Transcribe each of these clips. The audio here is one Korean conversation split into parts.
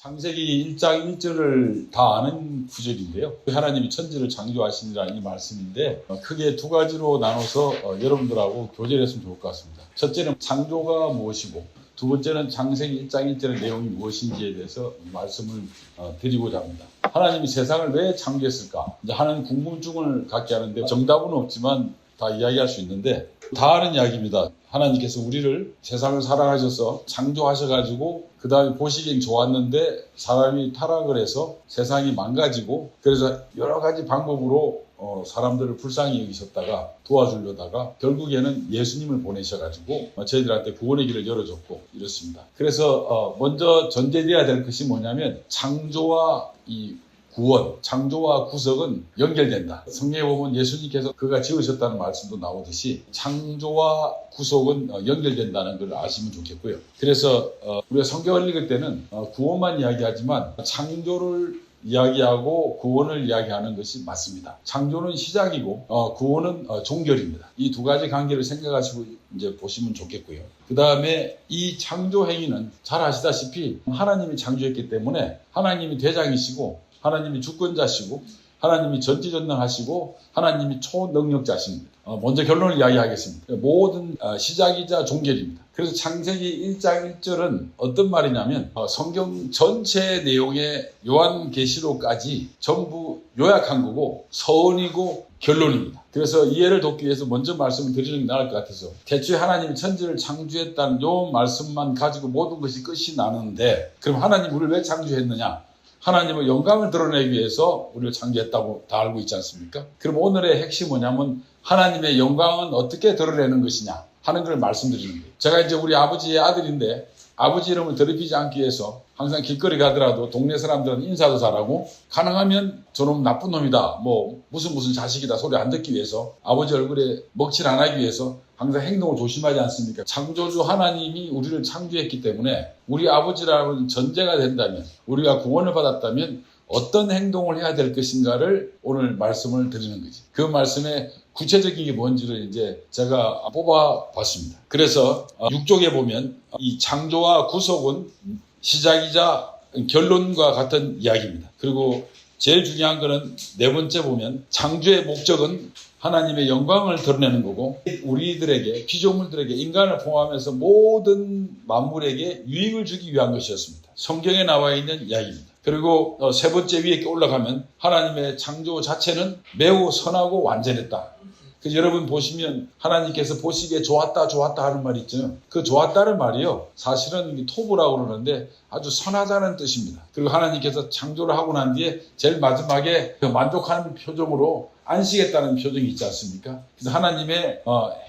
창세기 1장 1절을 다 아는 구절인데요. 하나님이 천지를 창조하시니라는 이 말씀인데 크게 두 가지로 나눠서 여러분들하고 교제를 했으면 좋을 것 같습니다. 첫째는 창조가 무엇이고 두 번째는 창세기 1장 1절의 내용이 무엇인지에 대해서 말씀을 드리고자 합니다. 하나님이 세상을 왜 창조했을까? 이제 하는 궁금증을 갖게 하는데 정답은 없지만 다 이야기할 수 있는데 다 아는 이야기입니다. 하나님께서 우리를 세상을 사랑하셔서 창조하셔가지고 그 다음에 보시기엔 좋았는데 사람이 타락을 해서 세상이 망가지고 그래서 여러 가지 방법으로 사람들을 불쌍히 여기셨다가 도와주려다가 결국에는 예수님을 보내셔가지고 저희들한테 구원의 길을 열어줬고 이렇습니다. 그래서 먼저 전제되어야 될 것이 뭐냐면 창조와 이 구원, 창조와 구속은 연결된다. 성경에 보면 예수님께서 그가 지으셨다는 말씀도 나오듯이 창조와 구속은 연결된다는 걸 아시면 좋겠고요. 그래서 우리가 성경을 읽을 때는 구원만 이야기하지만 창조를 이야기하고 구원을 이야기하는 것이 맞습니다. 창조는 시작이고 구원은 종결입니다. 이 두 가지 관계를 생각하시고 이제 보시면 좋겠고요. 그 다음에 이 창조 행위는 잘 아시다시피 하나님이 창조했기 때문에 하나님이 대장이시고 하나님이 주권자시고 하나님이 전지전능하시고 하나님이 초능력자십니다. 먼저 결론을 이야기하겠습니다. 모든 시작이자 종결입니다. 그래서 창세기 1장 1절은 어떤 말이냐면 성경 전체 내용의 요한계시록까지 전부 요약한 거고 서론이고 결론입니다. 그래서 이해를 돕기 위해서 먼저 말씀을 드리는 게 나을 것 같아서 대초에 하나님이 천지를 창조했다는 요 말씀만 가지고 모든 것이 끝이 나는데 그럼 하나님 우리를 왜 창조했느냐? 하나님의 영광을 드러내기 위해서 우리를 창조했다고 다 알고 있지 않습니까? 그럼 오늘의 핵심이 뭐냐면 하나님의 영광은 어떻게 드러내는 것이냐 하는 걸 말씀드리는 거예요. 제가 이제 우리 아버지의 아들인데 아버지 이름을 더럽히지 않기 위해서 항상 길거리 가더라도 동네 사람들은 인사도 잘하고 가능하면 저놈 나쁜 놈이다 무슨 자식이다 소리 안 듣기 위해서 아버지 얼굴에 먹칠 안 하기 위해서 항상 행동을 조심하지 않습니까? 창조주 하나님이 우리를 창조했기 때문에 우리 아버지라는 전제가 된다면 우리가 구원을 받았다면 어떤 행동을 해야 될 것인가를 오늘 말씀을 드리는 거지. 그 말씀의 구체적인 게 뭔지를 이제 제가 뽑아봤습니다. 그래서 6쪽에 보면 이 창조와 구속은 시작이자 결론과 같은 이야기입니다. 그리고 제일 중요한 거는 네 번째 보면 창조의 목적은 하나님의 영광을 드러내는 거고 우리들에게 피조물들에게 인간을 포함해서 모든 만물에게 유익을 주기 위한 것이었습니다. 성경에 나와 있는 이야기입니다. 그리고 세 번째 위에 올라가면 하나님의 창조 자체는 매우 선하고 완전했다. 그래서 여러분 보시면 하나님께서 보시기에 좋았다 하는 말 있죠. 그 좋았다는 말이요 사실은 토부라고 그러는데 아주 선하다는 뜻입니다. 그리고 하나님께서 창조를 하고 난 뒤에 제일 마지막에 그 만족하는 표정으로 안식했다는 표정이 있지 않습니까? 그래서 하나님의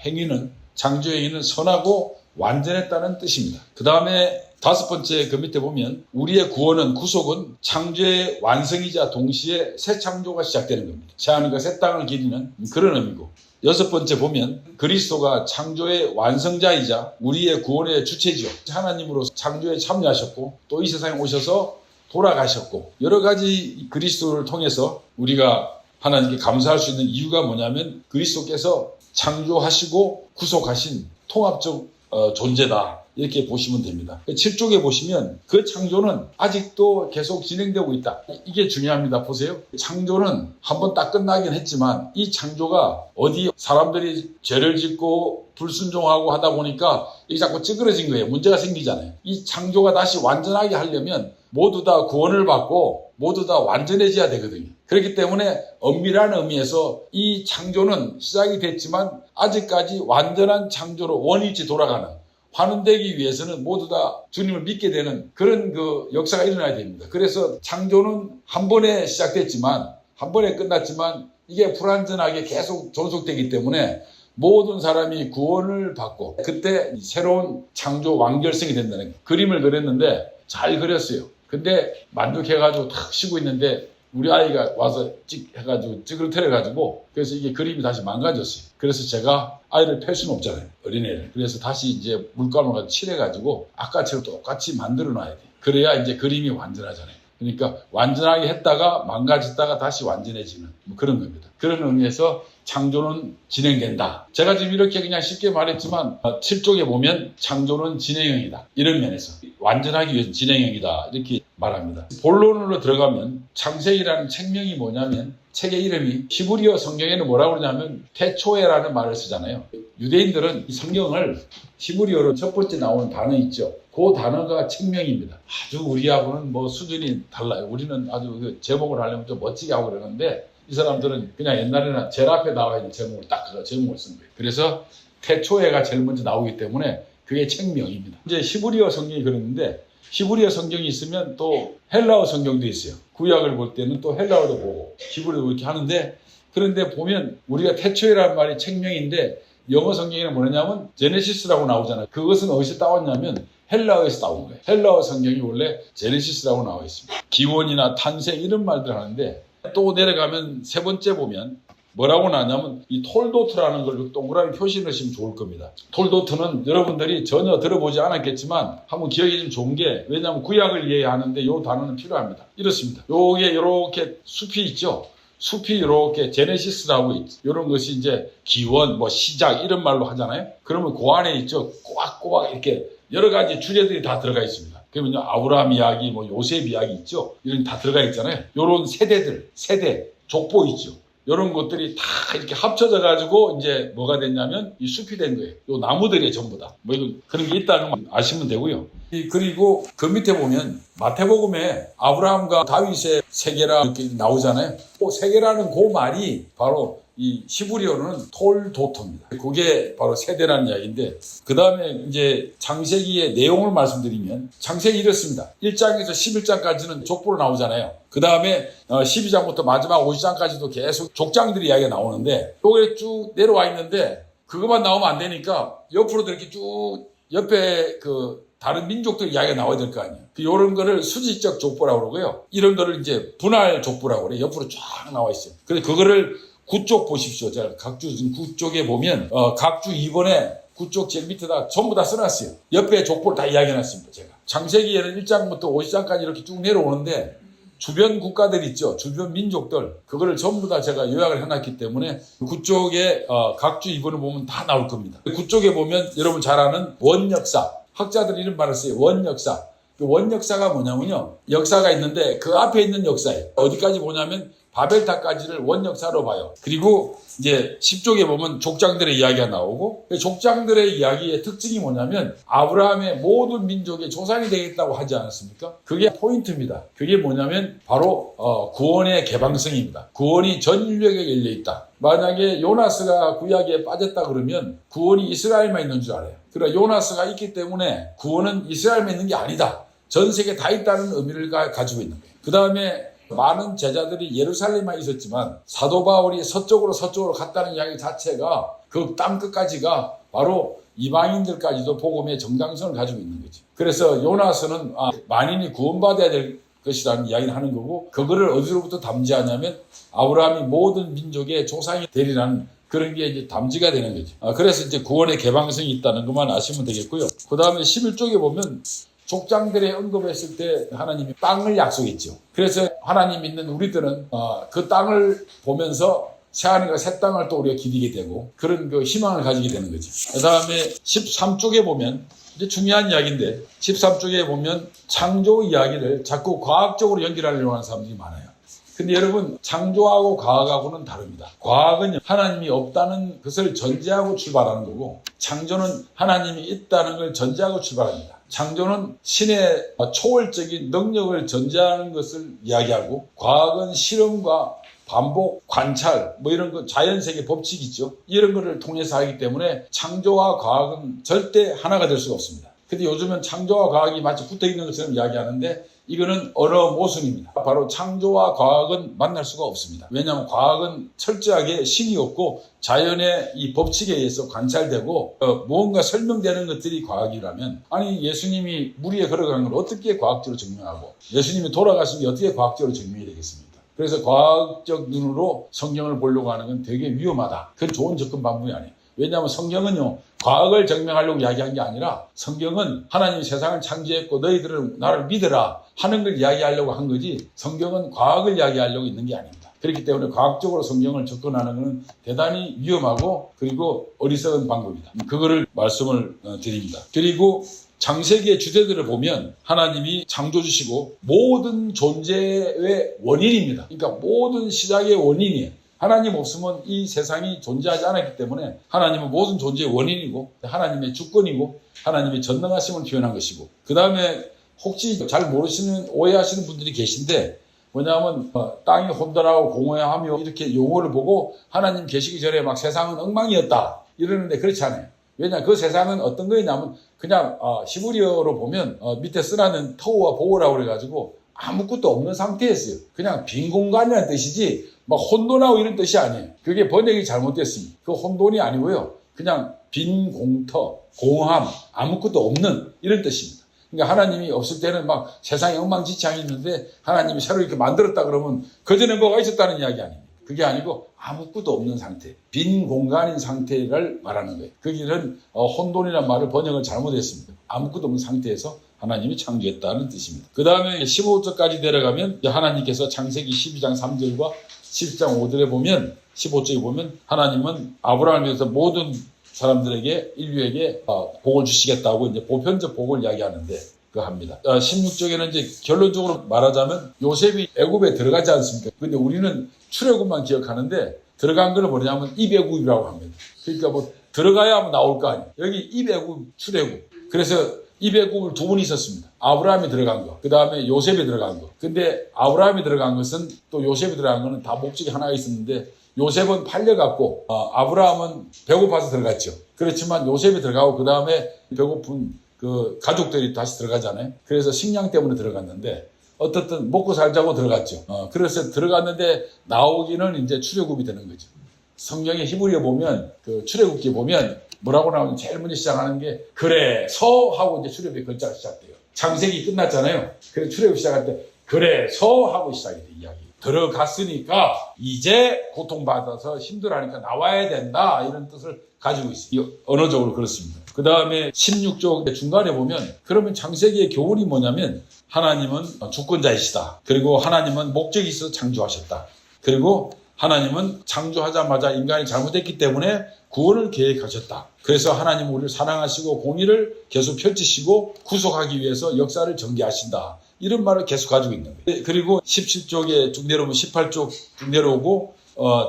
행위는 창조 행위는 선하고 완전했다는 뜻입니다. 그 다음에 다섯 번째 그 밑에 보면 우리의 구원은 구속은 창조의 완성이자 동시에 새 창조가 시작되는 겁니다. 새 하늘과 새 땅을 기리는 그런 의미고 여섯 번째 보면 그리스도가 창조의 완성자이자 우리의 구원의 주체죠. 하나님으로 창조에 참여하셨고 또 이 세상에 오셔서 돌아가셨고 여러 가지 그리스도를 통해서 우리가 하나님께 감사할 수 있는 이유가 뭐냐면 그리스도께서 창조하시고 구속하신 통합적 존재다. 이렇게 보시면 됩니다. 7쪽에 보시면 그 창조는 아직도 계속 진행되고 있다. 이게 중요합니다. 보세요. 창조는 한번 딱 끝나긴 했지만 이 창조가 어디 사람들이 죄를 짓고 불순종하고 하다 보니까 이게 자꾸 찌그러진 거예요. 문제가 생기잖아요. 이 창조가 다시 완전하게 하려면 모두 다 구원을 받고 모두 다 완전해져야 되거든요. 그렇기 때문에 엄밀한 의미에서 이 창조는 시작이 됐지만 아직까지 완전한 창조로 원위치 돌아가는 환원되기 위해서는 모두 다 주님을 믿게 되는 그런 그 역사가 일어나야 됩니다. 그래서 창조는 한 번에 시작됐지만 한 번에 끝났지만 이게 불완전하게 계속 존속되기 때문에 모든 사람이 구원을 받고 그때 새로운 창조 완결성이 된다는 거예요. 그림을 그렸는데 잘 그렸어요. 근데 만족해가지고 탁 쉬고 있는데 우리 아이가 와서 해가지고 찌그러뜨려가지고 그래서 이게 그림이 다시 망가졌어요. 그래서 제가 아이를 팰 수는 없잖아요. 어린애를. 그래서 다시 이제 물감을 가지고 칠해가지고 아까처럼 똑같이 만들어 놔야 돼요. 그래야 이제 그림이 완전하잖아요. 그러니까 완전하게 했다가 망가졌다가 다시 완전해지는 그런 겁니다. 그런 의미에서 창조는 진행된다. 제가 지금 이렇게 그냥 쉽게 말했지만 7쪽에 보면 창조는 진행형이다. 이런 면에서 완전하기 위해서 진행형이다. 이렇게 말합니다. 본론으로 들어가면 창세기라는 책명이 뭐냐면 책의 이름이 히브리어 성경에는 뭐라고 그러냐면 태초에라는 말을 쓰잖아요. 유대인들은 이 성경을 히브리어로 첫 번째 나오는 단어 있죠. 그 단어가 책명입니다. 아주 우리하고는 뭐 수준이 달라요. 우리는 아주 그 제목을 하려면 좀 멋지게 하고 그러는데 이 사람들은 그냥 옛날에는 제일 앞에 나와 있는 제목을 딱 제목을 쓴 거예요. 그래서 태초에가 제일 먼저 나오기 때문에 그게 책명입니다. 이제 히브리어 성경이 그랬는데 히브리어 성경이 있으면 또 헬라어 성경도 있어요. 구약을 볼 때는 또 헬라어도 보고 히브리어도 이렇게 하는데 그런데 보면 우리가 태초에라는 말이 책명인데 영어 성경에는 뭐냐면 제네시스라고 나오잖아요. 그것은 어디서 따왔냐면 헬라어에서 따온 거예요. 헬라어 성경이 원래 제네시스라고 나와 있습니다. 기원이나 탄생 이런 말들 하는데 또 내려가면 세 번째 보면 뭐라고 나냐면 이 톨도트라는 걸 동그라미 표시 넣으시면 좋을 겁니다. 톨도트는 여러분들이 전혀 들어보지 않았겠지만 한번 기억이 좀 좋은 게 왜냐하면 구약을 이해하는데 이 단어는 필요합니다. 이렇습니다. 요게 이렇게 숲이 있죠. 숲이 이렇게 제네시스라고 있죠. 이런 것이 이제 기원, 뭐 시작 이런 말로 하잖아요. 그러면 그 안에 있죠. 꼬박꼬박 이렇게 여러 가지 주제들이 다 들어가 있습니다. 그러면요 아브라함 이야기, 뭐 요셉 이야기 있죠. 이런 다 들어가 있잖아요. 이런 세대, 족보 있죠. 이런 것들이 다 이렇게 합쳐져 가지고 이제 뭐가 됐냐면 이 숲이 된 거예요. 요 나무들이 전부 다. 뭐 이거 그런 게 있다는 거 아시면 되고요. 그리고 그 밑에 보면 마태복음에 아브라함과 다윗의 세계라 이렇게 나오잖아요. 그 세계라는 그 말이 바로 이 히브리어로는 톨도토입니다. 그게 바로 세대라는 이야기인데 그 다음에 이제 창세기의 내용을 말씀드리면 창세기 이렇습니다. 1장에서 11장까지는 족보로 나오잖아요. 그 다음에 12장부터 마지막 50장까지도 계속 족장들이 이야기가 나오는데 요게 쭉 내려와 있는데 그것만 나오면 안 되니까 옆으로도 이렇게 쭉 옆에 그 다른 민족들 이야기가 나와야 될 거 아니에요. 이런 거를 수직적 족보라고 그러고요. 이런 거를 이제 분할 족보라고 그래요. 옆으로 쫙 나와 있어요. 그래서 그거를 9쪽 보십시오. 제가 각주 지금 9쪽에 보면 각주 2번에 9쪽 제일 밑에다 전부 다 써놨어요. 옆에 족보를 다 이야기해놨습니다. 제가 창세기에는 1장부터 50장까지 이렇게 쭉 내려오는데 주변 국가들 있죠. 주변 민족들 그거를 전부 다 제가 요약을 해놨기 때문에 9쪽에 각주 2번을 보면 다 나올 겁니다. 9쪽에 보면 여러분 잘 아는 원역사 학자들이 이런 말을 써요. 원역사. 그 원역사가 뭐냐면요. 역사가 있는데 그 앞에 있는 역사예요. 어디까지 보냐면 바벨탑까지를 원역사로 봐요. 그리고 이제 10쪽에 보면 족장들의 이야기가 나오고 족장들의 이야기의 특징이 뭐냐면 아브라함의 모든 민족의 조상이 되겠다고 하지 않았습니까? 그게 포인트입니다. 그게 뭐냐면 바로 구원의 개방성입니다. 구원이 전 인류에게 열려있다. 만약에 요나스가 구약에 빠졌다 그러면 구원이 이스라엘만 있는 줄 알아요. 그러나 요나스가 있기 때문에 구원은 이스라엘만 있는 게 아니다. 전 세계 다 있다는 의미를 가지고 있는 거예요. 그 다음에 많은 제자들이 예루살렘에 있었지만 사도 바울이 서쪽으로 갔다는 이야기 자체가 그 땅 끝까지가 바로 이방인들까지도 복음의 정당성을 가지고 있는 거지. 그래서 요나스는 만인이 구원받아야 될 것이라는 이야기를 하는 거고 그거를 어디로부터 담지하냐면 아브라함이 모든 민족의 조상이 되리라는 그런 게 이제 담지가 되는 거지. 그래서 이제 구원의 개방성이 있다는 것만 아시면 되겠고요. 그 다음에 11쪽에 보면 족장들의 언급했을 때 하나님이 땅을 약속했죠. 그래서 하나님 믿는 우리들은 그 땅을 보면서 새하늘과 새 땅을 또 우리가 기리게 되고 그런 그 희망을 가지게 되는 거죠. 그 다음에 13쪽에 보면 이제 중요한 이야기인데 13쪽에 보면 창조 이야기를 자꾸 과학적으로 연결하려고 하는 사람들이 많아요. 근데 여러분 창조하고 과학하고는 다릅니다. 과학은 하나님이 없다는 것을 전제하고 출발하는 거고 창조는 하나님이 있다는 걸 전제하고 출발합니다. 창조는 신의 초월적인 능력을 전제하는 것을 이야기하고 과학은 실험과 반복, 관찰 뭐 이런 거 자연세계 법칙 있죠. 이런 거를 통해서 하기 때문에 창조와 과학은 절대 하나가 될 수가 없습니다. 근데 요즘은 창조와 과학이 마치 붙어있는 것처럼 이야기하는데 이거는 언어 모순입니다. 바로 창조와 과학은 만날 수가 없습니다. 왜냐하면 과학은 철저하게 신이 없고 자연의 이 법칙에 의해서 관찰되고 무언가 설명되는 것들이 과학이라면 아니 예수님이 물 위에 걸어가는 걸 어떻게 과학적으로 증명하고 예수님이 돌아가신 게 어떻게 과학적으로 증명이 되겠습니까? 그래서 과학적 눈으로 성경을 보려고 하는 건 되게 위험하다. 그건 좋은 접근 방법이 아니에요. 왜냐하면 성경은요 과학을 증명하려고 이야기한 게 아니라 성경은 하나님이 세상을 창조했고 너희들은 나를 믿어라 하는 걸 이야기하려고 한 거지 성경은 과학을 이야기하려고 있는 게 아닙니다. 그렇기 때문에 과학적으로 성경을 접근하는 것은 대단히 위험하고 그리고 어리석은 방법이다. 그거를 말씀을 드립니다. 그리고 창세기의 주제들을 보면 하나님이 창조주시고 모든 존재의 원인입니다. 그러니까 모든 시작의 원인이에요. 하나님 없으면 이 세상이 존재하지 않았기 때문에 하나님은 모든 존재의 원인이고 하나님의 주권이고 하나님의 전능하심을 표현한 것이고 그 다음에 혹시 잘 모르시는 오해하시는 분들이 계신데 뭐냐면 땅이 혼돈하고 공허하며 이렇게 용어를 보고 하나님 계시기 전에 막 세상은 엉망이었다 이러는데 그렇지 않아요. 왜냐 그 세상은 어떤 거였냐면 그냥 히브리어로 보면 밑에 쓰라는 터우와 보우라고 그래가지고 아무것도 없는 상태였어요. 그냥 빈 공간이라는 뜻이지 막 혼돈하고 이런 뜻이 아니에요. 그게 번역이 잘못됐습니다. 그 혼돈이 아니고요. 그냥 빈 공터, 공허함, 아무것도 없는 이런 뜻입니다. 그러니까 하나님이 없을 때는 막 세상에 엉망진창이 있는데 하나님이 새로 이렇게 만들었다 그러면 그전에 뭐가 있었다는 이야기 아닙니다. 그게 아니고 아무것도 없는 상태, 빈 공간인 상태를 말하는 거예요. 거기는 혼돈이라는 말을 번역을 잘못했습니다. 아무것도 없는 상태에서 하나님이 창조했다는 뜻입니다. 그 다음에 15절까지 내려가면 하나님께서 창세기 12장 3절과 10장 5절에 보면 15절에 보면 하나님은 아브라함을 위해서 모든 사람들에게 인류에게 복을 주시겠다고 이제 보편적 복을 이야기하는데 그거 합니다. 16쪽에는 이제 결론적으로 말하자면 요셉이 애굽에 들어가지 않습니까? 근데 우리는 출애굽만 기억하는데 들어간 거는 뭐냐면 입애굽이라고 합니다. 그러니까 뭐 들어가야 하면 나올 거 아니에요. 여기 입애굽, 출애굽. 그래서 입애굽을 두 분 있었습니다. 아브라함이 들어간 거, 그 다음에 요셉이 들어간 거. 근데 아브라함이 들어간 것은 또 요셉이 들어간 거는 다 목적이 하나가 있었는데 요셉은 팔려갔고 아브라함은 배고파서 들어갔죠. 그렇지만 요셉이 들어가고 그 다음에 배고픈 그 가족들이 다시 들어가잖아요. 그래서 식량 때문에 들어갔는데 어떻든 먹고 살자고 들어갔죠. 그래서 들어갔는데 나오기는 이제 출애굽이 되는 거죠. 성경의 히브리어 보면 그 출애굽기 보면 뭐라고 나오면 제일 먼저 시작하는 게 그래 서 하고 이제 출애굽의 글자가 시작돼요. 창세기 끝났잖아요. 그래서 출애굽 시작할 때 그래 서 하고 시작이 돼 이야기. 들어갔으니까 이제 고통받아서 힘들어하니까 나와야 된다 이런 뜻을 가지고 있어요. 언어적으로 그렇습니다. 그 다음에 16쪽 중간에 보면 그러면 창세기의 교훈이 뭐냐면 하나님은 주권자이시다. 그리고 하나님은 목적이 있어서 창조하셨다. 그리고 하나님은 창조하자마자 인간이 잘못했기 때문에 구원을 계획하셨다. 그래서 하나님은 우리를 사랑하시고 공의를 계속 펼치시고 구속하기 위해서 역사를 전개하신다. 이런 말을 계속 가지고 있는 거예요. 그리고 17쪽에 쭉 내려오면 18쪽 쭉 내려오고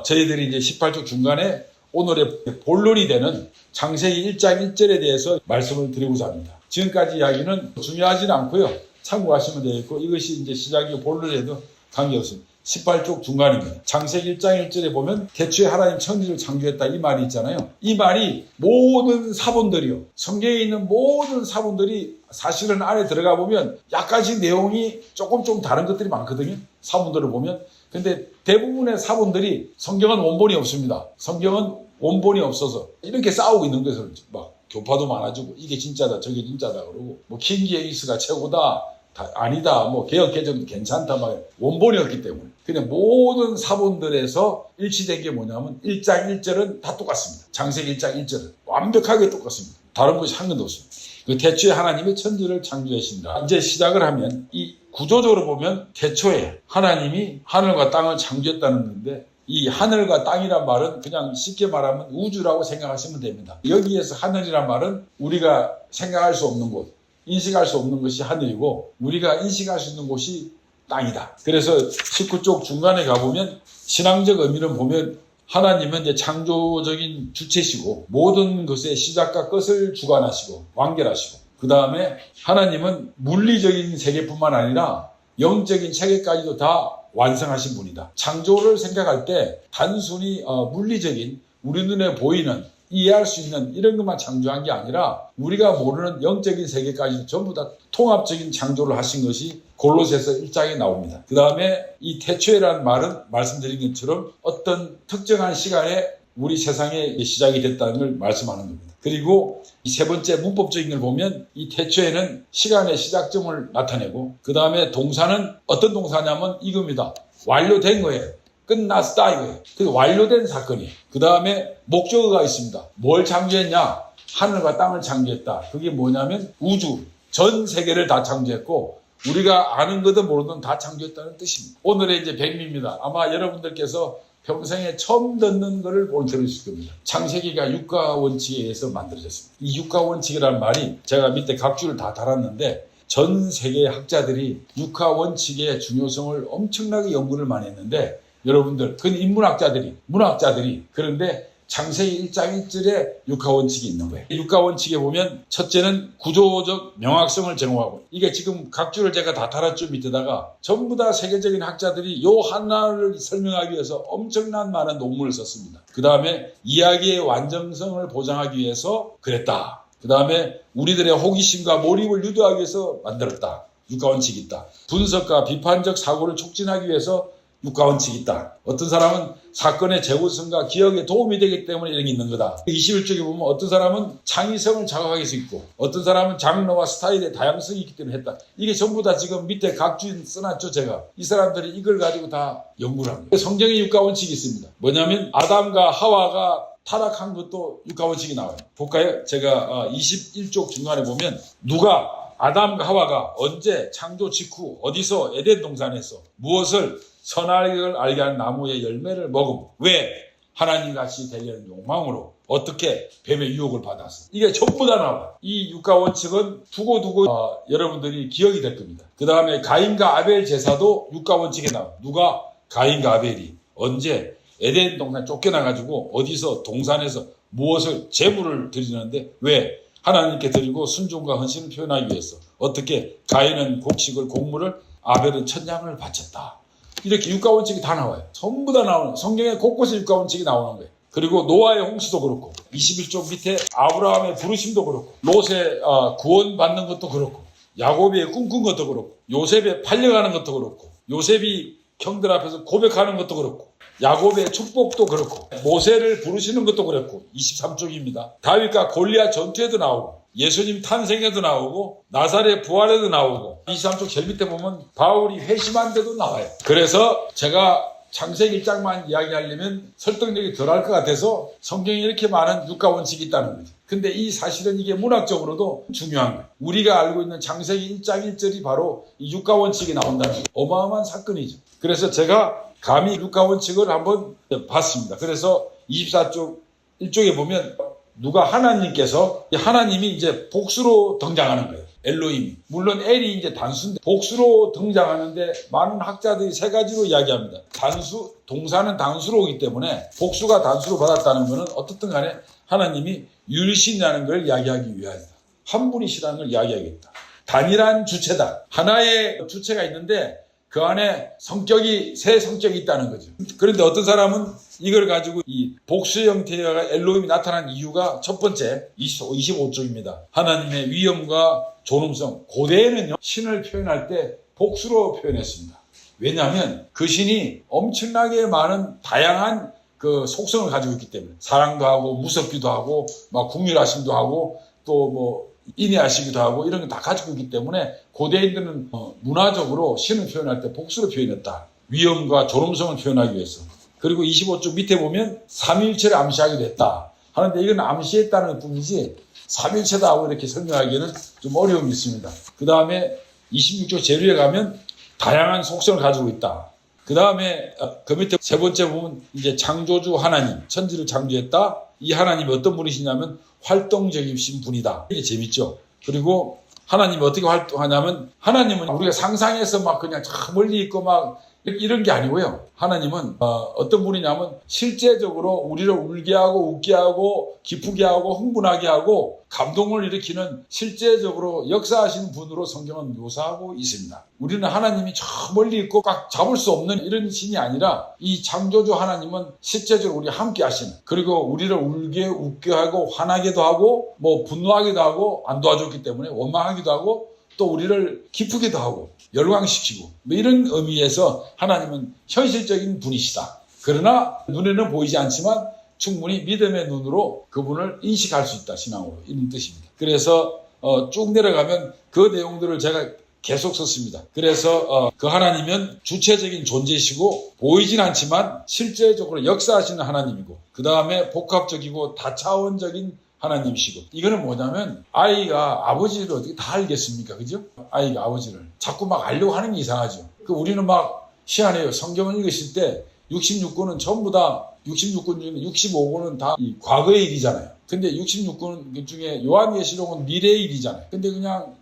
저희들이 이제 18쪽 중간에 오늘의 본론이 되는 창세기 1장 1절에 대해서 말씀을 드리고자 합니다. 지금까지 이야기는 중요하지는 않고요. 참고하시면 되겠고 이것이 이제 시작이고 본론에도 관계없습니다. 18쪽 중간입니다. 창세기 1장 1절에 보면 태초에 하나님 천지를 창조했다 이 말이 있잖아요. 이 말이 모든 사본들이요. 성경에 있는 모든 사본들이 사실은 안에 들어가 보면 약간씩 내용이 조금 다른 것들이 많거든요. 사본들을 보면. 근데 대부분의 사본들이 성경은 원본이 없습니다. 성경은 원본이 없어서 이렇게 싸우고 있는 것을 막 교파도 많아지고 이게 진짜다 저게 진짜다 그러고 뭐 킹제임스가 최고다. 아니다. 뭐 개혁개정도 괜찮다. 막 원본이 없기 때문에. 근데 모든 사본들에서 일치된 게 뭐냐면 1장 1절은 다 똑같습니다. 창세기 1장 1절은 완벽하게 똑같습니다. 다른 것이 한 건도 없습니다. 그 태초에 하나님이 천지를 창조하신다. 이제 시작을 하면 이 구조적으로 보면 태초에 하나님이 하늘과 땅을 창조했다는 건데 이 하늘과 땅이란 말은 그냥 쉽게 말하면 우주라고 생각하시면 됩니다. 여기에서 하늘이란 말은 우리가 생각할 수 없는 곳, 인식할 수 없는 것이 하늘이고 우리가 인식할 수 있는 곳이 땅이다. 그래서 19쪽 중간에 가보면 신앙적 의미를 보면 하나님은 이제 창조적인 주체시고 모든 것의 시작과 끝을 주관하시고 완결하시고 그 다음에 하나님은 물리적인 세계뿐만 아니라 영적인 세계까지도 다 완성하신 분이다. 창조를 생각할 때 단순히 물리적인 우리 눈에 보이는 이해할 수 있는 이런 것만 창조한 게 아니라 우리가 모르는 영적인 세계까지 전부 다 통합적인 창조를 하신 것이 골로새서 1장에 나옵니다. 그 다음에 이 태초에라는 말은 말씀드린 것처럼 어떤 특정한 시간에 우리 세상에 시작이 됐다는 걸 말씀하는 겁니다. 그리고 이 세 번째 문법적인 걸 보면 이 태초에는 시간의 시작점을 나타내고 그 다음에 동사는 어떤 동사냐면 이겁니다. 완료된 거예요. 끝났다 이거예요. 그 완료된 사건이에요. 그 다음에 목적어가 있습니다. 뭘 창조했냐? 하늘과 땅을 창조했다. 그게 뭐냐면 우주 전 세계를 다 창조했고 우리가 아는 거든 모르든 다 창조했다는 뜻입니다. 오늘의 이제 백미입니다. 아마 여러분들께서 평생에 처음 듣는 것을 오늘 들으실 겁니다. 창세기가 육가 원칙에 의해서 만들어졌습니다. 이 육가 원칙이라는 말이 제가 밑에 각주를 다 달았는데 전 세계 학자들이 육가 원칙의 중요성을 엄청나게 연구를 많이 했는데 여러분들, 그건 인문학자들이, 문학자들이, 그런데 창세기 1장 1절에 육가원칙이 있는 거예요. 육가원칙에 보면 첫째는 구조적 명확성을 제공하고, 이게 지금 각주를 제가 다 달았죠. 밑에다가 전부 다 세계적인 학자들이 요 하나를 설명하기 위해서 엄청난 많은 논문을 썼습니다. 그 다음에 이야기의 완전성을 보장하기 위해서 그랬다. 그 다음에 우리들의 호기심과 몰입을 유도하기 위해서 만들었다. 육가원칙이 있다. 분석과 비판적 사고를 촉진하기 위해서 육가원칙이 있다. 어떤 사람은 사건의 재구성과 기억에 도움이 되기 때문에 이런 게 있는 거다. 21쪽에 보면 어떤 사람은 창의성을 자극하기 위해서 있고, 어떤 사람은 장르와 스타일의 다양성이 있기 때문에 했다. 이게 전부 다 지금 밑에 각주인 써놨죠, 제가. 이 사람들이 이걸 가지고 다 연구를 합니다. 성경에 육가원칙이 있습니다. 뭐냐면 아담과 하와가 타락한 것도 육가원칙이 나와요. 볼까요? 제가 21쪽 중간에 보면 누가 아담과 하와가 언제 창조 직후 어디서 에덴 동산에서 무엇을 선악을 알게 하는 나무의 열매를 먹음. 왜? 하나님같이 되려는 욕망으로 어떻게 뱀의 유혹을 받았어. 이게 전부 다 나와요. 이 육가원칙은 두고두고 여러분들이 기억이 될 겁니다. 그 다음에 가인과 아벨 제사도 육가원칙에 나와요. 누가? 가인과 아벨이 언제 에덴 동산 쫓겨나가지고 어디서 동산에서 무엇을 제물을 드리는데 왜? 하나님께 드리고 순종과 헌신을 표현하기 위해서. 어떻게? 가인은 곡식을 곡물을, 아벨은 천냥을 바쳤다. 이렇게 육가원칙이 다 나와요. 전부 다 나오는, 성경에 곳곳에 육가원칙이 나오는 거예요. 그리고 노아의 홍수도 그렇고, 21쪽 밑에 아브라함의 부르심도 그렇고, 롯의 구원받는 것도 그렇고, 야곱의 꿈꾼 것도 그렇고, 요셉의 팔려가는 것도 그렇고, 요셉이 형들 앞에서 고백하는 것도 그렇고, 야곱의 축복도 그렇고, 모세를 부르시는 것도 그렇고, 23쪽입니다. 다윗과 골리앗 전투에도 나오고, 예수님 탄생에도 나오고, 나사렛 부활에도 나오고, 23쪽 제일 밑에 보면 바울이 회심한 데도 나와요. 그래서 제가 창세기 1장만 이야기하려면 설득력이 덜할 것 같아서 성경에 이렇게 많은 육가원칙이 있다는 거죠. 근데 이 사실은 이게 문학적으로도 중요한 거예요. 우리가 알고 있는 창세기 1장 1절이 바로 이 육가원칙이 나온다는 거예요. 어마어마한 사건이죠. 그래서 제가 감히 육가원칙을 한번 봤습니다. 그래서 24쪽 1쪽에 보면 누가 하나님께서, 하나님이 이제 복수로 등장하는 거예요. 엘로힘이. 물론 엘이 이제 단수인데 복수로 등장하는데 많은 학자들이 세 가지로 이야기합니다. 단수, 동사는 단수로 오기 때문에 복수가 단수로 받았다는 것은 어떻든 간에 하나님이 유일신이라는 걸 이야기하기 위하여다. 한 분이시라는 걸 이야기하겠다. 단일한 주체다. 하나의 주체가 있는데 그 안에 성격이, 세 성격이 있다는 거죠. 그런데 어떤 사람은 이걸 가지고 이 복수 형태가 엘로힘이 나타난 이유가 첫 번째, 25쪽입니다. 하나님의 위엄과 존엄성. 고대에는요, 신을 표현할 때 복수로 표현했습니다. 왜냐하면 그 신이 엄청나게 많은 다양한 그 속성을 가지고 있기 때문에. 사랑도 하고, 무섭기도 하고, 막 궁휼하심도 하고, 또 뭐, 인내하시기도 하고 이런 거 다 가지고 있기 때문에 고대인들은 문화적으로 신을 표현할 때 복수로 표현했다. 위엄과 존엄성을 표현하기 위해서. 그리고 25쪽 밑에 보면 삼위일체를 암시하기도 했다. 하는데 이건 암시했다는 뿐이지 삼위일체다고 이렇게 설명하기에는 좀 어려움이 있습니다. 그 다음에 26쪽 제일 위에 가면 다양한 속성을 가지고 있다. 그 다음에 그 밑에 세 번째 보면 이제 창조주 하나님, 천지를 창조했다. 이 하나님이 어떤 분이시냐면 활동적이신 분이다. 이게 재밌죠. 그리고 하나님이 어떻게 활동하냐면 하나님은 우리가 상상해서 막 그냥 저 멀리 있고 막 이런 게 아니고요. 하나님은 어떤 분이냐면 실제적으로 우리를 울게 하고 웃게 하고 기쁘게 하고 흥분하게 하고 감동을 일으키는 실제적으로 역사하시는 분으로 성경은 묘사하고 있습니다. 우리는 하나님이 저 멀리 있고 꽉 잡을 수 없는 이런 신이 아니라 이 창조주 하나님은 실제적으로 우리와 함께 하시는, 그리고 우리를 울게 웃게 하고 화나게도 하고 뭐 분노하기도 하고 안 도와줬기 때문에 원망하기도 하고 또 우리를 기쁘기도 하고 열광시키고 뭐 이런 의미에서 하나님은 현실적인 분이시다. 그러나 눈에는 보이지 않지만 충분히 믿음의 눈으로 그분을 인식할 수 있다. 신앙으로. 이런 뜻입니다. 그래서 쭉 내려가면 그 내용들을 제가 계속 썼습니다. 그래서 그 하나님은 주체적인 존재이시고 보이진 않지만 실제적으로 역사하시는 하나님이고 그 다음에 복합적이고 다차원적인 하나님이시고. 이거는 뭐냐면 아이가 아버지를 어떻게 다 알겠습니까? 그죠? 아이가 아버지를 자꾸 막 알려고 하는 게 이상하죠. 우리는 막 희한해요. 성경을 읽으실 때 66권은 전부 다 66권 중에 65권은 다 이 과거의 일이잖아요. 근데 66권 중에 요한계시록은 미래의 일이잖아요. 근데 그냥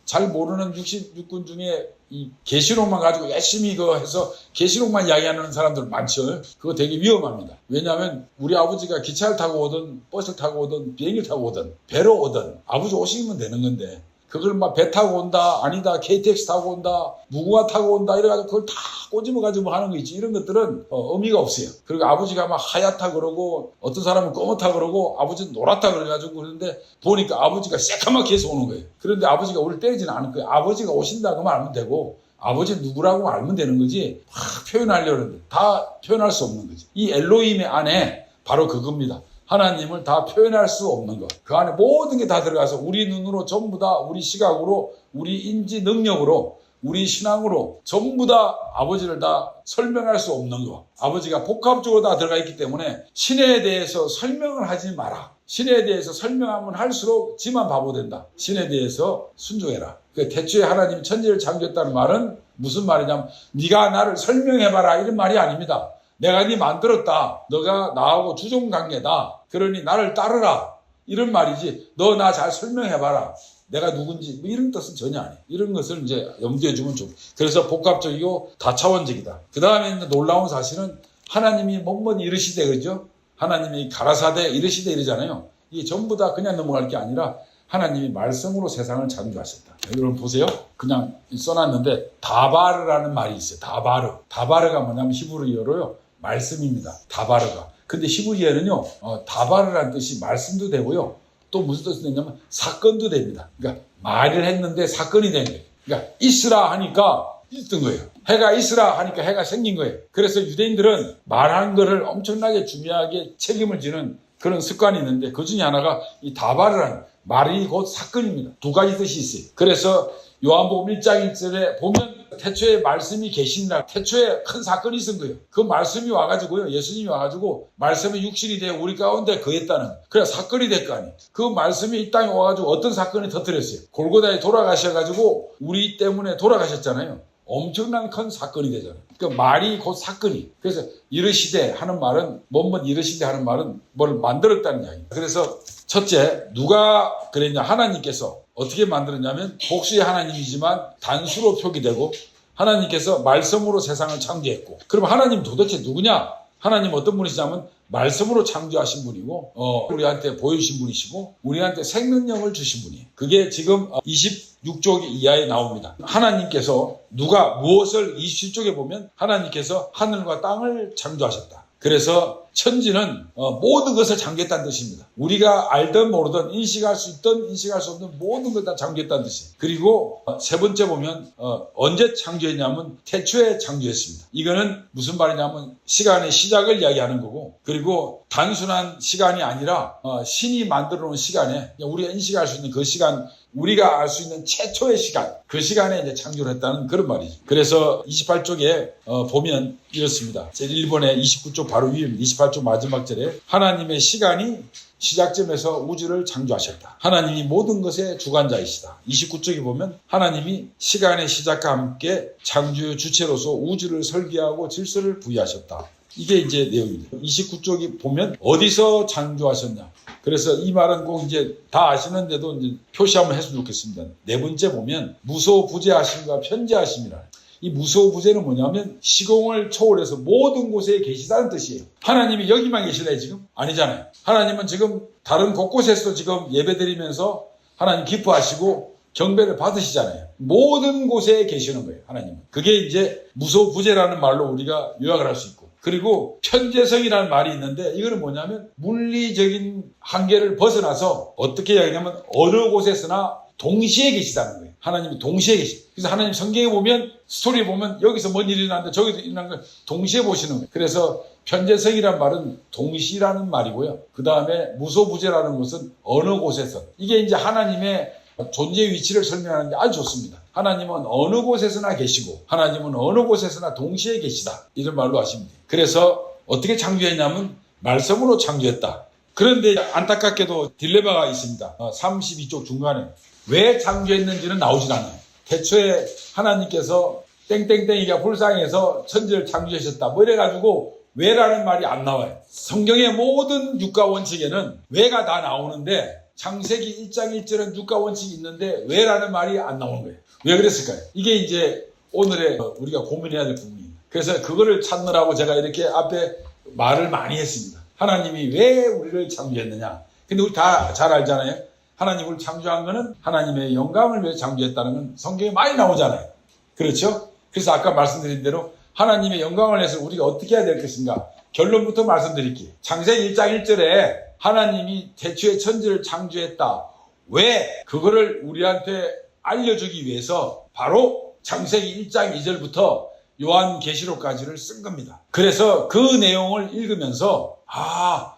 잘 모르는 66권 중에 이 계시록만 가지고 열심히 해서 계시록만 이야기하는 사람들 많죠. 그거 되게 위험합니다. 왜냐하면 우리 아버지가 기차를 타고 오든 버스를 타고 오든 비행기를 타고 오든 배로 오든 아버지 오시면 되는 건데 그걸 막 배 타고 온다, 아니다, KTX 타고 온다, 무궁화 타고 온다, 이래가지고 그걸 다 꼬집어가지고 하는 거 있지. 이런 것들은 의미가 없어요. 그리고 아버지가 막 하얗다 그러고, 어떤 사람은 검었다 그러고, 아버지는 노랗다 그래가지고 그러는데, 보니까 아버지가 새까맣게 해서 오는 거예요. 그런데 아버지가 우리를 때리지는 않을 거예요. 아버지가 오신다고만 알면 되고, 아버지 누구라고 알면 되는 거지, 막 표현하려고 하는데, 다 표현할 수 없는 거지. 이 엘로힘의 안에 바로 그겁니다. 하나님을 다 표현할 수 없는 것. 그 안에 모든 게 다 들어가서 우리 눈으로 전부 다 우리 시각으로 우리 인지 능력으로 우리 신앙으로 전부 다 아버지를 다 설명할 수 없는 것. 아버지가 복합적으로 다 들어가 있기 때문에 신에 대해서 설명을 하지 마라. 신에 대해서 설명하면 할수록 지만 바보 된다. 신에 대해서 순종해라. 태초에 하나님이 천지를 창조했다는 말은 무슨 말이냐면 네가 나를 설명해봐라 이런 말이 아닙니다. 내가 네 만들었다. 너가 나하고 주종관계다. 그러니 나를 따르라. 이런 말이지. 너 나 잘 설명해봐라. 내가 누군지 이런 뜻은 전혀 아니에요. 이런 것을 이제 염두에 주면 좋고. 그래서 복합적이고 다차원적이다. 그 다음에 이제 놀라운 사실은 하나님이 뭐뭐 이르시되 그죠? 하나님이 가라사대 이르시되 이러잖아요. 이게 전부 다 그냥 넘어갈 게 아니라 하나님이 말씀으로 세상을 창조하셨다. 여러분 보세요. 그냥 써놨는데 다바르라는 말이 있어요. 다바르. 다바르가 뭐냐면 히브리어로요. 말씀입니다. 다바르가. 근데 히브리어는요. 다바르라는 뜻이 말씀도 되고요. 또 무슨 뜻이 되냐면 사건도 됩니다. 그러니까 말을 했는데 사건이 된 거예요. 그러니까 있으라 하니까 있던 거예요. 해가 있으라 하니까 해가 생긴 거예요. 그래서 유대인들은 말한 거를 엄청나게 중요하게 책임을 지는 그런 습관이 있는데 그 중에 하나가 이 다바르라는 말이 곧 사건입니다. 두 가지 뜻이 있어요. 그래서 요한복음 1장 1절에 보면 태초에 말씀이 계신다. 태초에 큰 사건이 있은 거예요. 그 말씀이 와가지고요. 예수님이 와가지고 말씀이 육신이 되어 우리 가운데 거했다는 그래 사건이 될 거 아니에요. 그 말씀이 이 땅에 와가지고 어떤 사건이 터뜨렸어요. 골고다에 돌아가셔가지고 우리 때문에 돌아가셨잖아요. 엄청난 큰 사건이 되잖아요. 그러니까 말이 곧 사건이. 그래서 이르시되 하는 말은 뭐뭐 이르시되 하는 말은 뭘 만들었다는 이야기입니다. 그래서 첫째 누가 그랬냐 하나님께서 어떻게 만들었냐면 복수의 하나님이지만 단수로 표기되고 하나님께서 말씀으로 세상을 창조했고 그럼 하나님 도대체 누구냐? 하나님 어떤 분이시냐면 말씀으로 창조하신 분이고 우리한테 보여주신 분이시고 우리한테 생명력을 주신 분이에요. 그게 지금 26쪽 이하에 나옵니다. 하나님께서 누가 무엇을 27쪽에 보면 하나님께서 하늘과 땅을 창조하셨다. 그래서 천지는 모든 것을 창조했다는 뜻입니다. 우리가 알든 모르든 인식할 수 있든 인식할 수 없는 모든 걸 다 창조했다는 뜻이에요. 그리고 세 번째 보면 언제 창조했냐면 태초에 창조했습니다. 이거는 무슨 말이냐면 시간의 시작을 이야기하는 거고 그리고 단순한 시간이 아니라 신이 만들어 놓은 시간에 우리가 인식할 수 있는 그 시간 우리가 알 수 있는 최초의 시간, 그 시간에 이제 창조를 했다는 그런 말이죠. 그래서 28쪽에 보면 이렇습니다. 제 1번에 29쪽 바로 위입니다. 28쪽 마지막 절에 하나님의 시간이 시작점에서 우주를 창조하셨다. 하나님이 모든 것의 주관자이시다. 29쪽에 보면 하나님이 시간의 시작과 함께 창조의 주체로서 우주를 설계하고 질서를 부여하셨다. 이게 이제 내용입니다. 29쪽이 보면 어디서 창조하셨냐. 그래서 이 말은 꼭 이제 다 아시는데도 이제 표시 한번 했으면 좋겠습니다. 네 번째 보면 무소부재하심과 편재하심이라. 이 무소부재는 뭐냐면 시공을 초월해서 모든 곳에 계시다는 뜻이에요. 하나님이 여기만 계시나요 지금? 아니잖아요. 하나님은 지금 다른 곳곳에서도 지금 예배드리면서 하나님 기뻐하시고 경배를 받으시잖아요. 모든 곳에 계시는 거예요. 하나님은. 그게 이제 무소부재라는 말로 우리가 요약을 할 수 있고 그리고 편재성이라는 말이 있는데 이거는 뭐냐면 물리적인 한계를 벗어나서 어떻게 이야기하냐면 어느 곳에서나 동시에 계시다는 거예요. 하나님이 동시에 계시. 그래서 하나님 성경에 보면 스토리에 보면 여기서 뭔 일이 일어났는데 저기서 일어난 걸 동시에 보시는 거예요. 그래서 편재성이라는 말은 동시라는 말이고요. 그 다음에 무소부재라는 것은 어느 곳에서 이게 이제 하나님의 존재 위치를 설명하는 게 아주 좋습니다. 하나님은 어느 곳에서나 계시고 하나님은 어느 곳에서나 동시에 계시다. 이런 말로 하시면 돼요. 그래서 어떻게 창조했냐면 말씀으로 창조했다. 그런데 안타깝게도 딜레마가 있습니다. 32쪽 중간에 왜 창조했는지는 나오질 않아요. 태초에 하나님께서 땡땡땡이가 불쌍해서 천지를 창조하셨다 뭐 이래가지고 왜라는 말이 안 나와요. 성경의 모든 육가 원칙에는 왜가 다 나오는데 창세기 1장 1절은 육가 원칙이 있는데 왜라는 말이 안 나오는 거예요. 왜 그랬을까요? 이게 이제 오늘의 우리가 고민해야 될 부분입니다. 그래서 그거를 찾느라고 제가 이렇게 앞에 말을 많이 했습니다. 하나님이 왜 우리를 창조했느냐. 근데 우리 다 잘 알잖아요. 하나님을 창조한 거는 하나님의 영광을 위해 창조했다는 건 성경에 많이 나오잖아요. 그렇죠? 그래서 아까 말씀드린 대로 하나님의 영광을 위해서 우리가 어떻게 해야 될 것인가. 결론부터 말씀드릴게요. 창세기 1장 1절에 하나님이 태초에 천지를 창조했다. 왜? 그거를 우리한테 알려주기 위해서 바로 창세기 1장 2절부터 요한계시록까지를 쓴 겁니다. 그래서 그 내용을 읽으면서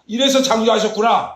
이래서 창조하셨구나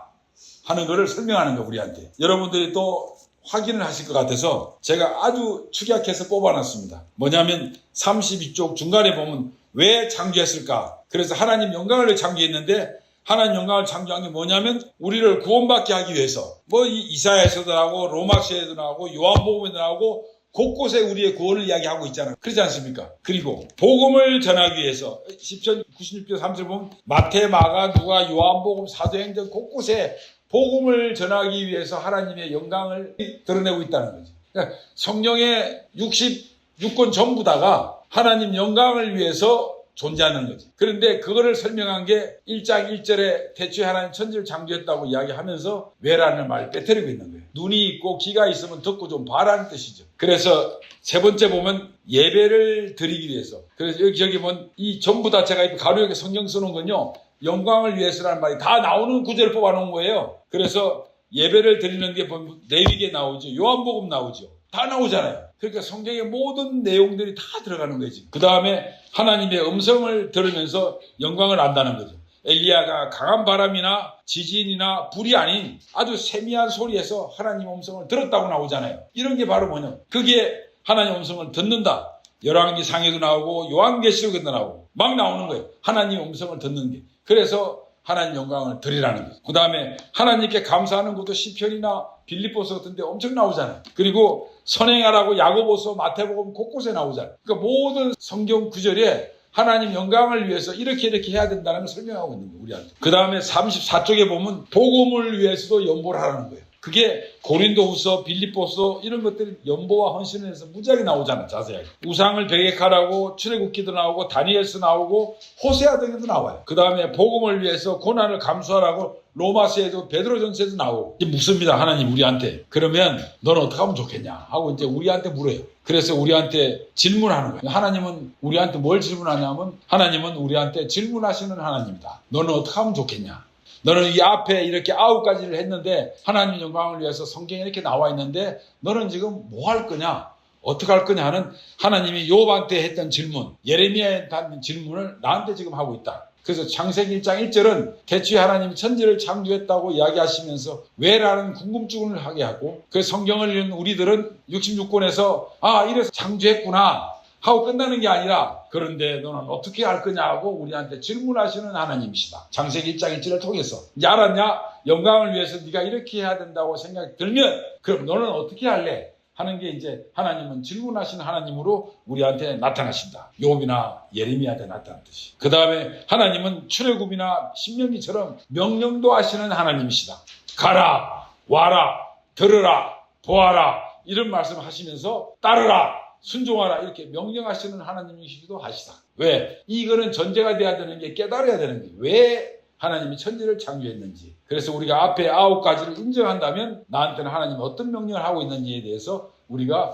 하는 것을 설명하는 거 우리한테. 여러분들이 또 확인을 하실 것 같아서 제가 아주 축약해서 뽑아놨습니다. 뭐냐면 32쪽 중간에 보면 왜 창조했을까? 그래서 하나님 영광을 위해 창조했는데 하나님 영광을 창조한 게 뭐냐면 우리를 구원받게 하기 위해서. 뭐 이사야에서도 나오고 로마서에도 나오고 요한복음에도 나오고 곳곳에 우리의 구원을 이야기하고 있잖아요. 그렇지 않습니까? 그리고 복음을 전하기 위해서 시편 96편 3절 보면 마태, 마가, 누가, 요한복음, 사도행전 곳곳에 복음을 전하기 위해서 하나님의 영광을 드러내고 있다는 거죠. 그러니까 성령의 66권 전부 다가 하나님 영광을 위해서 존재하는 거지. 그런데 그거를 설명한 게 1장 1절에 태초에 하나님 천지를 창조했다고 이야기하면서 왜라는 말을 빼뜨리고 있는 거예요. 눈이 있고 귀가 있으면 듣고 좀 봐라는 뜻이죠. 그래서 세 번째 보면 예배를 드리기 위해서. 그래서 여기 보면 이 전부 다 제가 가로역에 성경 써놓은 건요. 영광을 위해서라는 말이 다 나오는 구절을 뽑아놓은 거예요. 그래서 예배를 드리는 게 보면 레위기에 나오죠. 요한복음 나오죠. 다 나오잖아요. 그러니까 성경의 모든 내용들이 다 들어가는 거지. 그 다음에 하나님의 음성을 들으면서 영광을 안다는 거죠. 엘리야가 강한 바람이나 지진이나 불이 아닌 아주 세미한 소리에서 하나님 음성을 들었다고 나오잖아요. 이런 게 바로 뭐냐. 그게 하나님 음성을 듣는다. 열왕기 상에도 나오고 요한계시록에도 나오고 막 나오는 거예요. 하나님 음성을 듣는 게. 그래서 하나님 영광을 드리라는 거죠. 그 다음에 하나님께 감사하는 것도 시편이나 빌립보서 같은 데 엄청 나오잖아요. 그리고 선행하라고 야고보서 마태복음 곳곳에 나오잖아요. 그러니까 모든 성경 구절에 하나님 영광을 위해서 이렇게 해야 된다는 걸 설명하고 있는 거예요. 우리한테. 그 다음에 34쪽에 보면 복음을 위해서도 연보를 하라는 거예요. 그게 고린도후서, 빌립보서 이런 것들이 연보와 헌신을 해서 무지하게 나오잖아요. 자세하게. 우상을 배격하라고 출애굽기도 나오고 다니엘서 나오고 호세아 등에도 나와요. 그 다음에 복음을 위해서 고난을 감수하라고 로마서에도 베드로전서에도 나오고 이제 묻습니다. 하나님 우리한테. 그러면 너는 어떻게 하면 좋겠냐 하고 이제 우리한테 물어요. 그래서 우리한테 질문하는 거예요. 하나님은 우리한테 뭘 질문하냐면 하나님은 우리한테 질문하시는 하나님이다. 너는 어떻게 하면 좋겠냐. 너는 이 앞에 이렇게 9가지를 했는데 하나님 영광을 위해서 성경에 이렇게 나와 있는데 너는 지금 뭐 할 거냐? 어떻게 할 거냐 하는 하나님이 욥한테 했던 질문, 예레미야에 한 질문을 나한테 지금 하고 있다. 그래서 창세기 1장 1절은 태초에 하나님이 천지를 창조했다고 이야기하시면서 왜라는 궁금증을 하게 하고 그 성경을 읽는 우리들은 66권에서 이래서 창조했구나 하고 끝나는 게 아니라 그런데 너는 어떻게 할 거냐 하고 우리한테 질문하시는 하나님이시다. 창세기 1장 1절을 통해서 이제 알았냐? 영광을 위해서 네가 이렇게 해야 된다고 생각이 들면 그럼 너는 어떻게 할래? 하는 게 이제 하나님은 질문하시는 하나님으로 우리한테 나타나신다. 욥이나 예레미야한테 나타났듯이. 그 다음에 하나님은 출애굽이나 신명기처럼 명령도 하시는 하나님이시다. 가라, 와라, 들으라, 보아라 이런 말씀을 하시면서 따르라, 순종하라 이렇게 명령하시는 하나님이시기도 하시다. 왜? 이거는 전제가 돼야 되는 게 깨달아야 되는 거예요. 왜 하나님이 천지를 창조했는지. 그래서 우리가 앞에 9가지를 인정한다면 나한테는 하나님이 어떤 명령을 하고 있는지에 대해서 우리가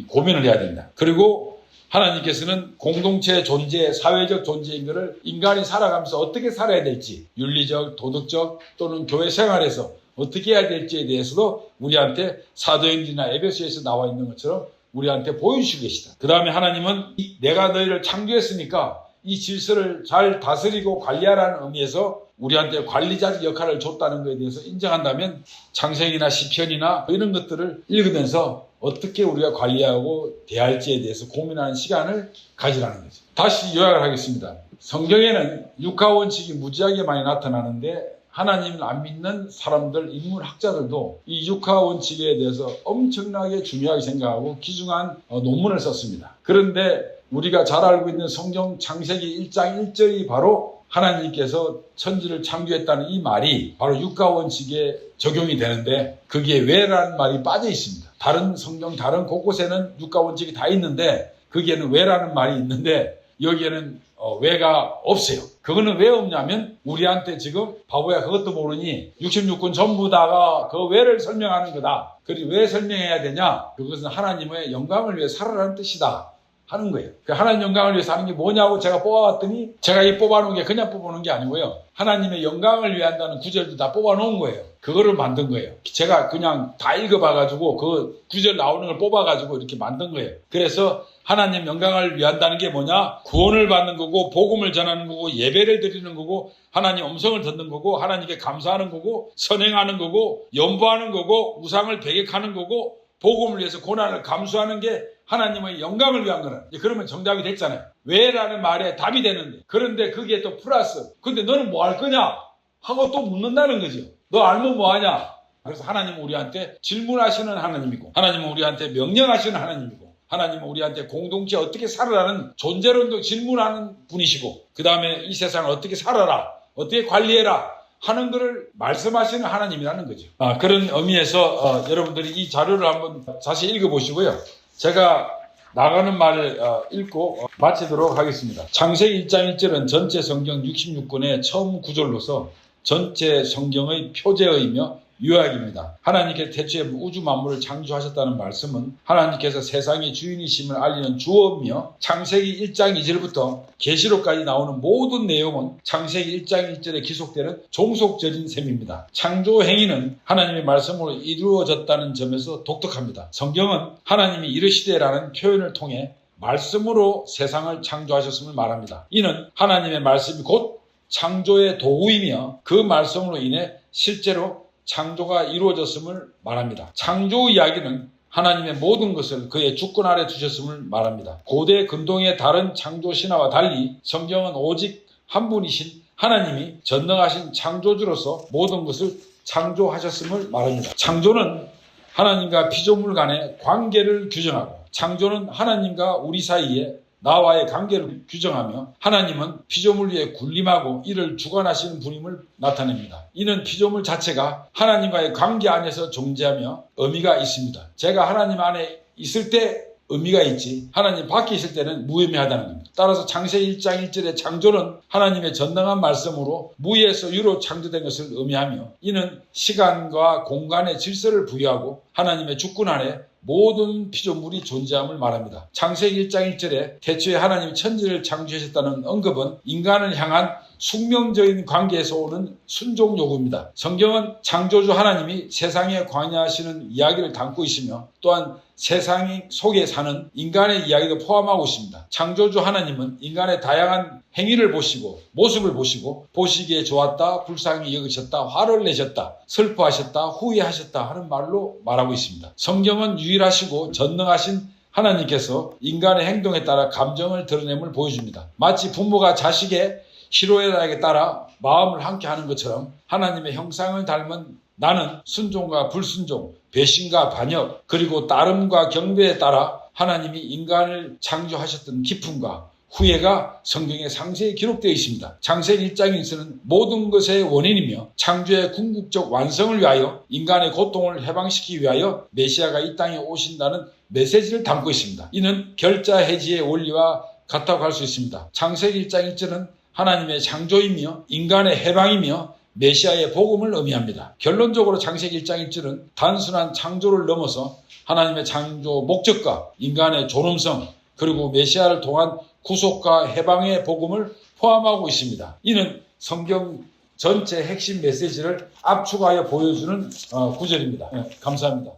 고민을 해야 된다. 그리고 하나님께서는 공동체 존재, 사회적 존재인 것을 인간이 살아가면서 어떻게 살아야 될지 윤리적, 도덕적 또는 교회 생활에서 어떻게 해야 될지에 대해서도 우리한테 사도행전이나 에베소에서 나와 있는 것처럼 우리한테 보여주시고 계시다. 그 다음에 하나님은 내가 너희를 창조했으니까 이 질서를 잘 다스리고 관리하라는 의미에서 우리한테 관리자적 역할을 줬다는 것에 대해서 인정한다면 창세기나 시편이나 이런 것들을 읽으면서 어떻게 우리가 관리하고 대할지에 대해서 고민하는 시간을 가지라는 거죠. 다시 요약을 하겠습니다. 성경에는 육하 원칙이 무지하게 많이 나타나는데 하나님을 안 믿는 사람들, 인문학자들도 이 육하 원칙에 대해서 엄청나게 중요하게 생각하고 귀중한 논문을 썼습니다. 그런데 우리가 잘 알고 있는 성경 창세기 1장 1절이 바로 하나님께서 천지를 창조했다는 이 말이 바로 육하 원칙에 적용이 되는데 거기에 왜라는 말이 빠져 있습니다. 다른 성경 다른 곳곳에는 육하 원칙이 다 있는데 거기에는 왜라는 말이 있는데 여기에는 왜가 없어요. 그거는 왜 없냐면 우리한테 지금 바보야 그것도 모르니 66권 전부 다가 그 왜를 설명하는 거다. 그리고 왜 설명해야 되냐? 그것은 하나님의 영광을 위해 살아라는 뜻이다 하는 거예요. 하나님 영광을 위해서 하는 게 뭐냐고 제가 뽑아왔더니 제가 이 뽑아놓은 게 그냥 뽑아놓은 게 아니고요. 하나님의 영광을 위해 한다는 구절도 다 뽑아놓은 거예요. 그거를 만든 거예요. 제가 그냥 다 읽어봐가지고 그 구절 나오는 걸 뽑아가지고 이렇게 만든 거예요. 그래서 하나님 영광을 위한다는 게 뭐냐? 구원을 받는 거고 복음을 전하는 거고 예배를 드리는 거고 하나님 음성을 듣는 거고 하나님께 감사하는 거고 선행하는 거고 연보하는 거고 우상을 배격하는 거고 복음을 위해서 고난을 감수하는 게 하나님의 영광을 위한 거는 그러면 정답이 됐잖아요. 왜라는 말에 답이 되는데 그런데 그게 또 플러스 근데 너는 뭐 할 거냐? 하고 또 묻는다는 거죠. 너 알면 뭐 하냐? 그래서 하나님은 우리한테 질문하시는 하나님이고 하나님은 우리한테 명령하시는 하나님이고 하나님은 우리한테 공동체 어떻게 살아라는 존재론도 질문하는 분이시고 그 다음에 이 세상을 어떻게 살아라 어떻게 관리해라 하는 것을 말씀하시는 하나님이라는 거죠. 그런 의미에서 여러분들이 이 자료를 한번 자세히 읽어보시고요. 제가 나가는 말을 읽고 마치도록 하겠습니다. 창세기 1장 1절은 전체 성경 66권의 처음 구절로서 전체 성경의 표제어이며 요약입니다. 하나님께서 태초에 우주 만물을 창조하셨다는 말씀은 하나님께서 세상의 주인이심을 알리는 주어이며 창세기 1장 2절부터 계시록까지 나오는 모든 내용은 창세기 1장 1절에 기속되는 종속절인 셈입니다. 창조 행위는 하나님의 말씀으로 이루어졌다는 점에서 독특합니다. 성경은 하나님이 이르시되라는 표현을 통해 말씀으로 세상을 창조하셨음을 말합니다. 이는 하나님의 말씀이 곧 창조의 도구이며 그 말씀으로 인해 실제로 창조가 이루어졌음을 말합니다. 창조 이야기는 하나님의 모든 것을 그의 주권 아래 두셨음을 말합니다. 고대 근동의 다른 창조 신화와 달리 성경은 오직 한 분이신 하나님이 전능하신 창조주로서 모든 것을 창조하셨음을 말합니다. 창조는 하나님과 피조물 간의 관계를 규정하고 창조는 하나님과 우리 사이에 나와의 관계를 규정하며 하나님은 피조물 위에 군림하고 이를 주관하시는 분임을 나타냅니다. 이는 피조물 자체가 하나님과의 관계 안에서 존재하며 의미가 있습니다. 제가 하나님 안에 있을 때 의미가 있지 하나님 밖에 있을 때는 무의미하다는 겁니다. 따라서 창세기 1장 1절의 창조는 하나님의 전능한 말씀으로 무에서 유로 창조된 것을 의미하며 이는 시간과 공간의 질서를 부여하고 하나님의 주권 아래 모든 피조물이 존재함을 말합니다. 창세기 1장 1절에 태초에 하나님이 천지를 창조하셨다는 언급은 인간을 향한 숙명적인 관계에서 오는 순종 요구입니다. 성경은 창조주 하나님이 세상에 관여하시는 이야기를 담고 있으며 또한 세상 속에 사는 인간의 이야기도 포함하고 있습니다. 창조주 하나님은 인간의 다양한 행위를 보시고 모습을 보시고 보시기에 좋았다, 불쌍히 여기셨다, 화를 내셨다, 슬퍼하셨다, 후회하셨다 하는 말로 말하고 있습니다. 성경은 유일하시고 전능하신 하나님께서 인간의 행동에 따라 감정을 드러냄을 보여줍니다. 마치 부모가 자식의 희로애락에 따라 마음을 함께 하는 것처럼 하나님의 형상을 닮은 나는 순종과 불순종, 배신과 반역, 그리고 따름과 경배에 따라 하나님이 인간을 창조하셨던 기쁨과 후회가 성경에 상세히 기록되어 있습니다. 창세기 1장에서는 모든 것의 원인이며 창조의 궁극적 완성을 위하여 인간의 고통을 해방시키기 위하여 메시아가 이 땅에 오신다는 메시지를 담고 있습니다. 이는 결자해지의 원리와 같다고 할 수 있습니다. 창세기 1장 1절은 하나님의 창조이며 인간의 해방이며 메시아의 복음을 의미합니다. 결론적으로 창세기 1장 1절은 단순한 창조를 넘어서 하나님의 창조 목적과 인간의 존엄성 그리고 메시아를 통한 구속과 해방의 복음을 포함하고 있습니다. 이는 성경 전체 핵심 메시지를 압축하여 보여주는 구절입니다. 감사합니다.